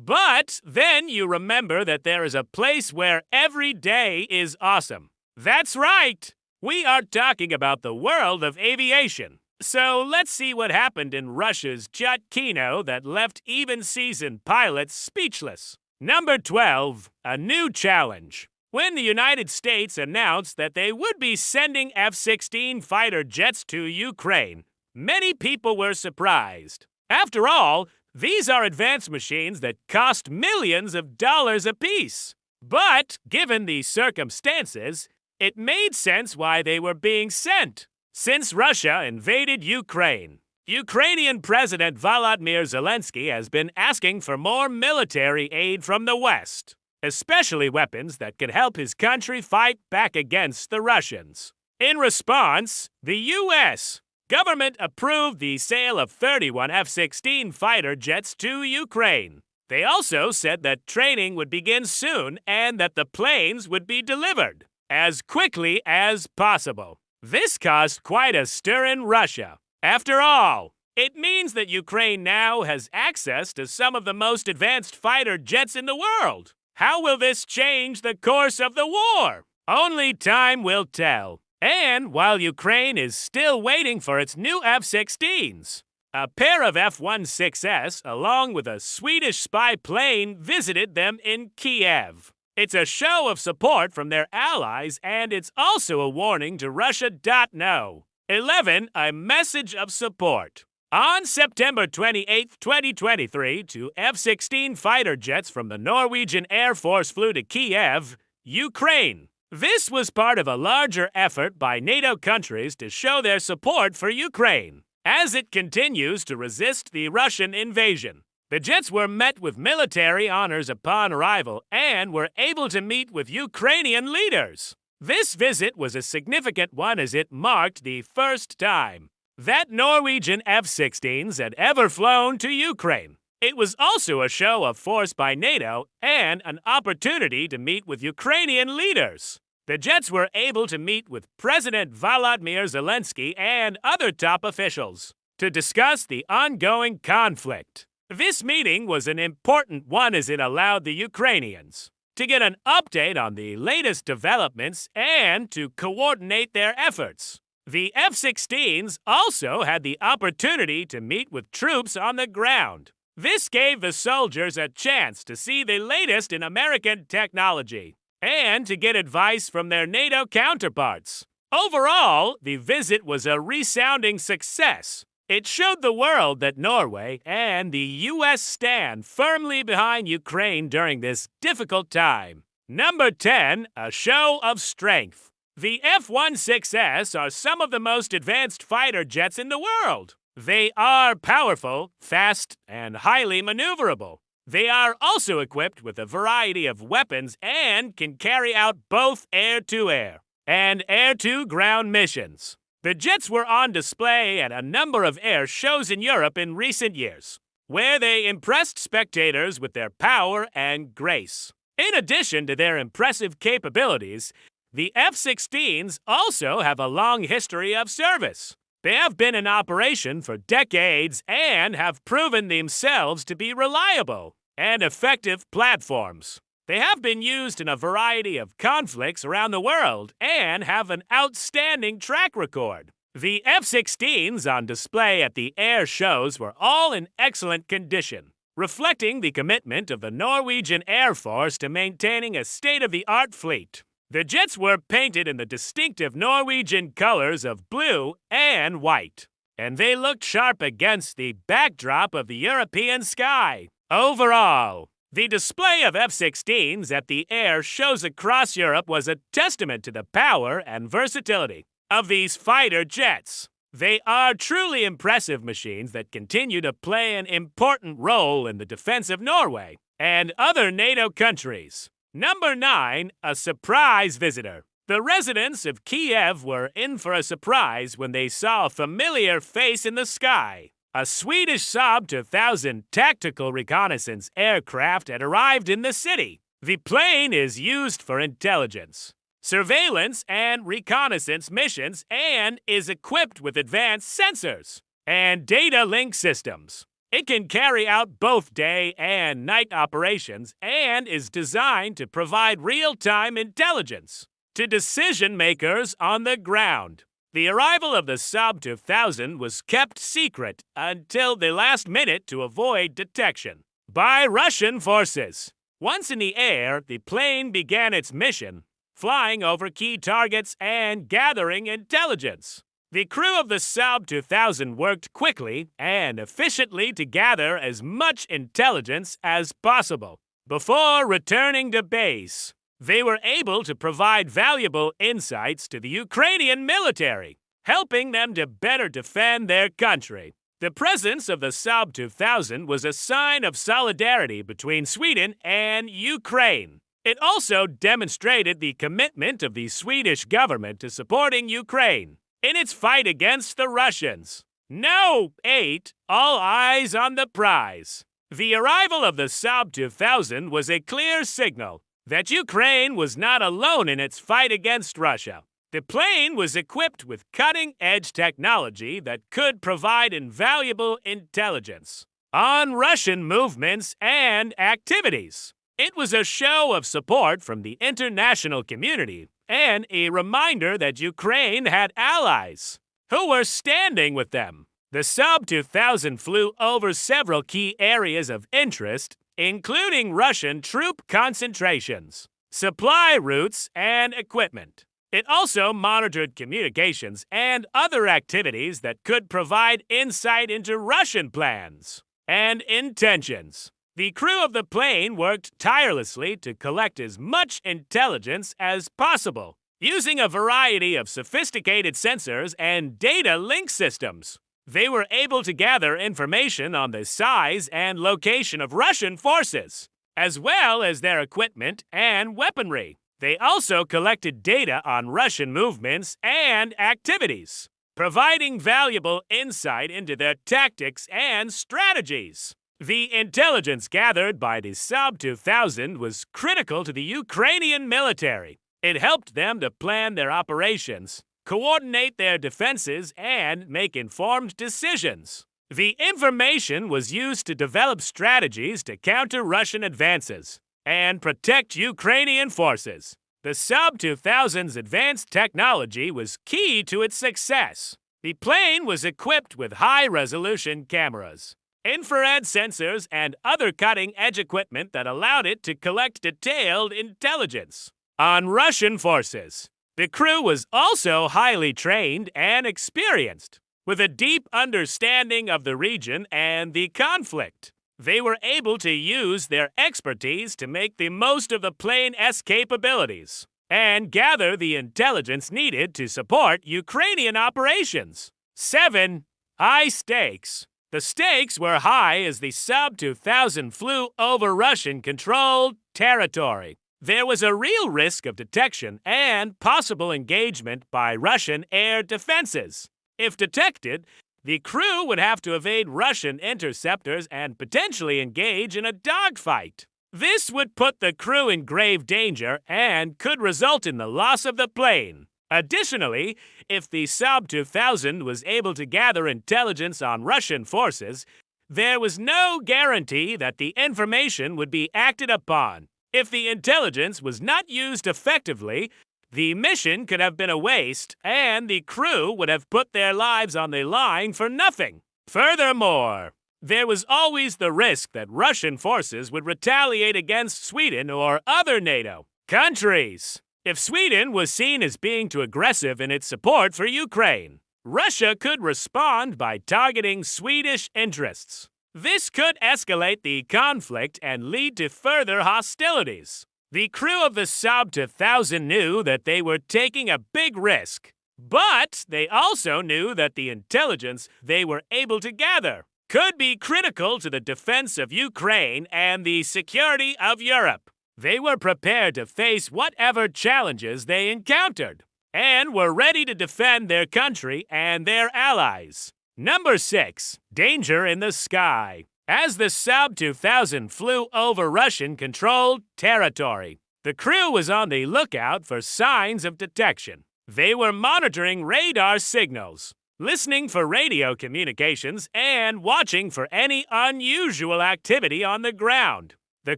But then you remember that there is a place where every day is awesome. That's right! We are talking about the world of aviation. So let's see what happened in Russia's Tyotkino that left even-seasoned pilots speechless. Number 12, a new challenge. When the United States announced that they would be sending F-16 fighter jets to Ukraine, many people were surprised. After all, these are advanced machines that cost millions of dollars apiece. But, given the circumstances, it made sense why they were being sent. Since Russia invaded Ukraine, Ukrainian President Volodymyr Zelensky has been asking for more military aid from the West, especially weapons that could help his country fight back against the Russians. In response, the U.S. government approved the sale of 31 F-16 fighter jets to Ukraine. They also said that training would begin soon and that the planes would be delivered as quickly as possible. This caused quite a stir in Russia. After all, it means that Ukraine now has access to some of the most advanced fighter jets in the world. How will this change the course of the war? Only time will tell. And while Ukraine is still waiting for its new F-16s, a pair of F-16s, along with a Swedish spy plane, visited them in Kiev. It's a show of support from their allies, and it's also a warning to Russia. No. 11. A message of support. On September 28, 2023, two F-16 fighter jets from the Norwegian Air Force flew to Kiev, Ukraine. This was part of a larger effort by NATO countries to show their support for Ukraine as it continues to resist the Russian invasion. The jets were met with military honors upon arrival and were able to meet with Ukrainian leaders. This visit was a significant one as it marked the first time that Norwegian F-16s had ever flown to Ukraine. It was also a show of force by NATO and an opportunity to meet with Ukrainian leaders. The jets were able to meet with President Volodymyr Zelensky and other top officials to discuss the ongoing conflict. This meeting was an important one as it allowed the Ukrainians to get an update on the latest developments and to coordinate their efforts. The F-16s also had the opportunity to meet with troops on the ground. This gave the soldiers a chance to see the latest in American technology and to get advice from their NATO counterparts. Overall, the visit was a resounding success. It showed the world that Norway and the U.S. stand firmly behind Ukraine during this difficult time. Number 10, a show of strength. The F-16s are some of the most advanced fighter jets in the world. They are powerful, fast, and highly maneuverable. They are also equipped with a variety of weapons and can carry out both air-to-air and air-to-ground missions. The jets were on display at a number of air shows in Europe in recent years, where they impressed spectators with their power and grace. In addition to their impressive capabilities, the F-16s also have a long history of service. They have been in operation for decades and have proven themselves to be reliable and effective platforms. They have been used in a variety of conflicts around the world and have an outstanding track record. The F-16s on display at the air shows were all in excellent condition, reflecting the commitment of the Norwegian Air Force to maintaining a state-of-the-art fleet. The jets were painted in the distinctive Norwegian colors of blue and white, and they looked sharp against the backdrop of the European sky. Overall, the display of F-16s at the air shows across Europe was a testament to the power and versatility of these fighter jets. They are truly impressive machines that continue to play an important role in the defense of Norway and other NATO countries. Number 9, a surprise visitor. The residents of Kiev were in for a surprise when they saw a familiar face in the sky. A Swedish Saab 2000 tactical reconnaissance aircraft had arrived in the city. The plane is used for intelligence, surveillance, and reconnaissance missions and is equipped with advanced sensors and data link systems. It can carry out both day and night operations and is designed to provide real-time intelligence to decision makers on the ground. The arrival of the Saab 2000 was kept secret until the last minute to avoid detection by Russian forces. Once in the air, the plane began its mission, flying over key targets and gathering intelligence. The crew of the Saab 2000 worked quickly and efficiently to gather as much intelligence as possible. Before returning to base, they were able to provide valuable insights to the Ukrainian military, helping them to better defend their country. The presence of the Saab 2000 was a sign of solidarity between Sweden and Ukraine. It also demonstrated the commitment of the Swedish government to supporting Ukraine in its fight against the Russians. No, 8. All eyes on the prize. The arrival of the Saab 2000 was a clear signal that Ukraine was not alone in its fight against Russia. The plane was equipped with cutting-edge technology that could provide invaluable intelligence on Russian movements and activities. It was a show of support from the international community and a reminder that Ukraine had allies who were standing with them. The Saab 2000 flew over several key areas of interest, including Russian troop concentrations, supply routes, and equipment. It also monitored communications and other activities that could provide insight into Russian plans and intentions. The crew of the plane worked tirelessly to collect as much intelligence as possible, using a variety of sophisticated sensors and data link systems. They were able to gather information on the size and location of Russian forces, as well as their equipment and weaponry. They also collected data on Russian movements and activities, providing valuable insight into their tactics and strategies. The intelligence gathered by the Saab 2000 was critical to the Ukrainian military. It helped them to plan their operations, coordinate their defenses, and make informed decisions. The information was used to develop strategies to counter Russian advances and protect Ukrainian forces. The Saab 2000's advanced technology was key to its success. The plane was equipped with high-resolution cameras, infrared sensors, and other cutting-edge equipment that allowed it to collect detailed intelligence on Russian forces. The crew was also highly trained and experienced, with a deep understanding of the region and the conflict. They were able to use their expertise to make the most of the plane's capabilities and gather the intelligence needed to support Ukrainian operations. 7. High stakes. The stakes were high as the Saab 2000 flew over Russian-controlled territory. There was a real risk of detection and possible engagement by Russian air defenses. If detected, the crew would have to evade Russian interceptors and potentially engage in a dogfight. This would put the crew in grave danger and could result in the loss of the plane. Additionally, if the Saab 2000 was able to gather intelligence on Russian forces, there was no guarantee that the information would be acted upon. If the intelligence was not used effectively, the mission could have been a waste, and the crew would have put their lives on the line for nothing. Furthermore, there was always the risk that Russian forces would retaliate against Sweden or other NATO countries. If Sweden was seen as being too aggressive in its support for Ukraine, Russia could respond by targeting Swedish interests. This could escalate the conflict and lead to further hostilities. The crew of the Saab 2000 knew that they were taking a big risk, but they also knew that the intelligence they were able to gather could be critical to the defense of Ukraine and the security of Europe. They were prepared to face whatever challenges they encountered and were ready to defend their country and their allies. Number 6. Danger in the sky. As the Saab 2000 flew over Russian-controlled territory, the crew was on the lookout for signs of detection. They were monitoring radar signals, listening for radio communications, and watching for any unusual activity on the ground. The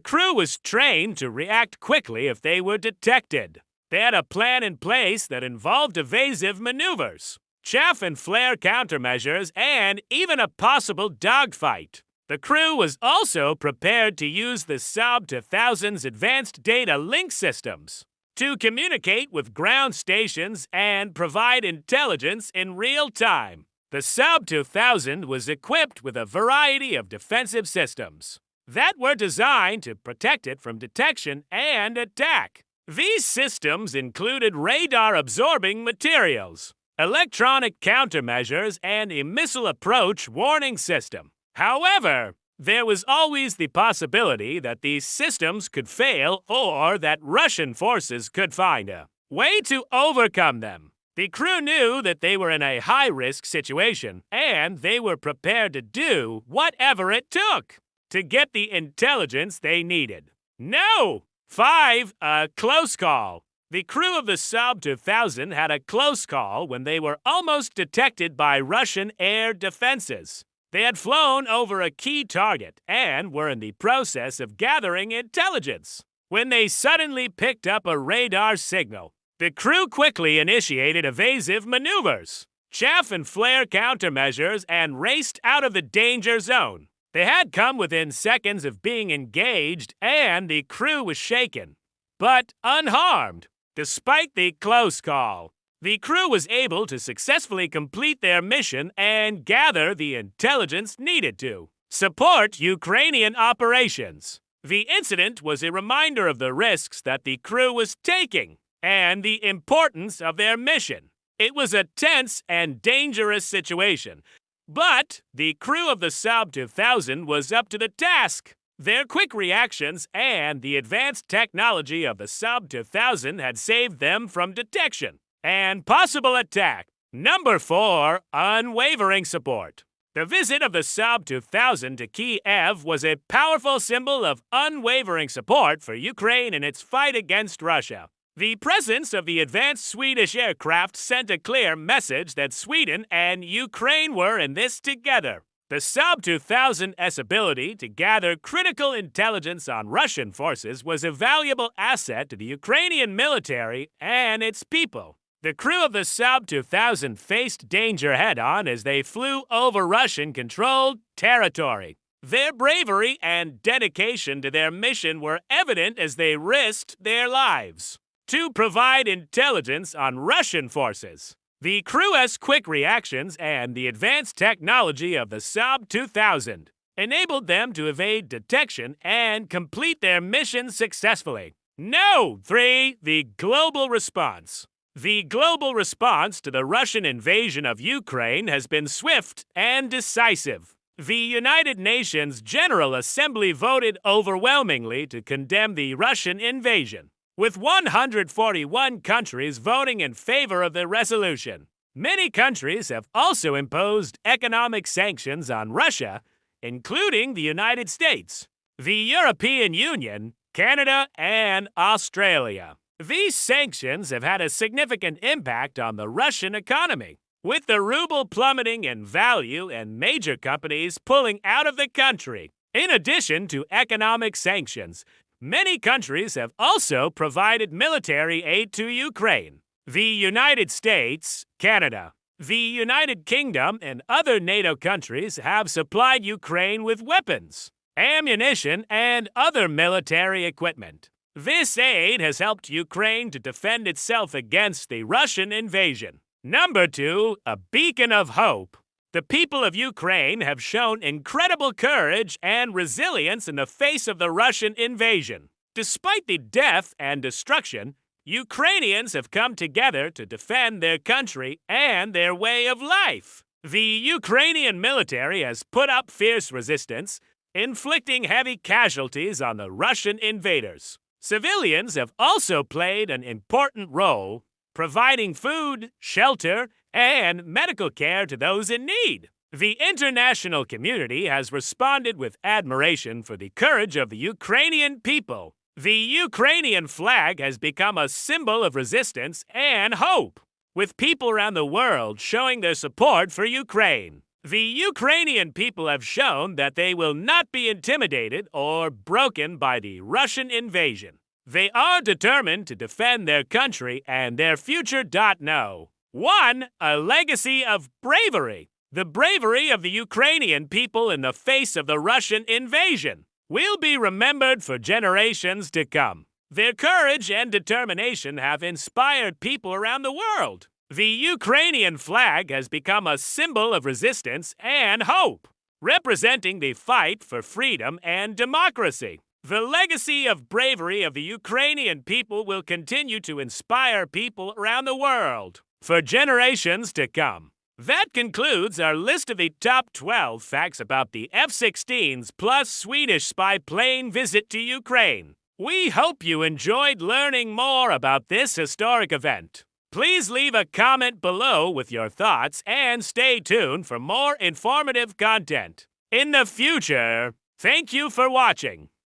crew was trained to react quickly if they were detected. They had a plan in place that involved evasive maneuvers, chaff and flare countermeasures, and even a possible dogfight. The crew was also prepared to use the Saab 2000's advanced data link systems to communicate with ground stations and provide intelligence in real time. The Saab 2000 was equipped with a variety of defensive systems that were designed to protect it from detection and attack. These systems included radar-absorbing materials, electronic countermeasures, and a missile approach warning system. However, there was always the possibility that these systems could fail or that Russian forces could find a way to overcome them. The crew knew that they were in a high-risk situation, and they were prepared to do whatever it took to get the intelligence they needed. No! 5. A close call. The crew of the Saab 2000 had a close call when they were almost detected by Russian air defenses. They had flown over a key target and were in the process of gathering intelligence when they suddenly picked up a radar signal. The crew quickly initiated evasive maneuvers, chaff and flare countermeasures, and raced out of the danger zone. They had come within seconds of being engaged, and the crew was shaken, but unharmed. Despite the close call, the crew was able to successfully complete their mission and gather the intelligence needed to support Ukrainian operations. The incident was a reminder of the risks that the crew was taking and the importance of their mission. It was a tense and dangerous situation, but the crew of the Saab 2000 was up to the task. Their quick reactions and the advanced technology of the Saab 2000 had saved them from detection and possible attack. Number 4. Unwavering support. The visit of the Saab 2000 to Kiev was a powerful symbol of unwavering support for Ukraine in its fight against Russia. The presence of the advanced Swedish aircraft sent a clear message that Sweden and Ukraine were in this together. The Saab 2000's ability to gather critical intelligence on Russian forces was a valuable asset to the Ukrainian military and its people. The crew of the Saab 2000 faced danger head-on as they flew over Russian-controlled territory. Their bravery and dedication to their mission were evident as they risked their lives to provide intelligence on Russian forces. The crew's quick reactions and the advanced technology of the Saab 2000 enabled them to evade detection and complete their mission successfully. No! 3. The global response. The global response to the Russian invasion of Ukraine has been swift and decisive. The United Nations General Assembly voted overwhelmingly to condemn the Russian invasion, with 141 countries voting in favor of the resolution. Many countries have also imposed economic sanctions on Russia, including the United States, the European Union, Canada, and Australia. These sanctions have had a significant impact on the Russian economy, with the ruble plummeting in value and major companies pulling out of the country. In addition to economic sanctions, many countries have also provided military aid to Ukraine. The United States, Canada, the United Kingdom, and other NATO countries have supplied Ukraine with weapons, ammunition, and other military equipment. This aid has helped Ukraine to defend itself against the Russian invasion. Number 2. A beacon of hope. The people of Ukraine have shown incredible courage and resilience in the face of the Russian invasion. Despite the death and destruction, Ukrainians have come together to defend their country and their way of life. The Ukrainian military has put up fierce resistance, inflicting heavy casualties on the Russian invaders. Civilians have also played an important role, providing food, shelter, and medical care to those in need. The international community has responded with admiration for the courage of the Ukrainian people. The Ukrainian flag has become a symbol of resistance and hope, with people around the world showing their support for Ukraine. The Ukrainian people have shown that they will not be intimidated or broken by the Russian invasion. They are determined to defend their country and their future. 1. A legacy of bravery. The bravery of the Ukrainian people in the face of the Russian invasion will be remembered for generations to come. Their courage and determination have inspired people around the world. The Ukrainian flag has become a symbol of resistance and hope, representing the fight for freedom and democracy. The legacy of bravery of the Ukrainian people will continue to inspire people around the world for generations to come. That concludes our list of the top 12 facts about the F-16s plus Swedish spy plane visit to Ukraine. We hope you enjoyed learning more about this historic event. Please leave a comment below with your thoughts and stay tuned for more informative content. In the future, thank you for watching.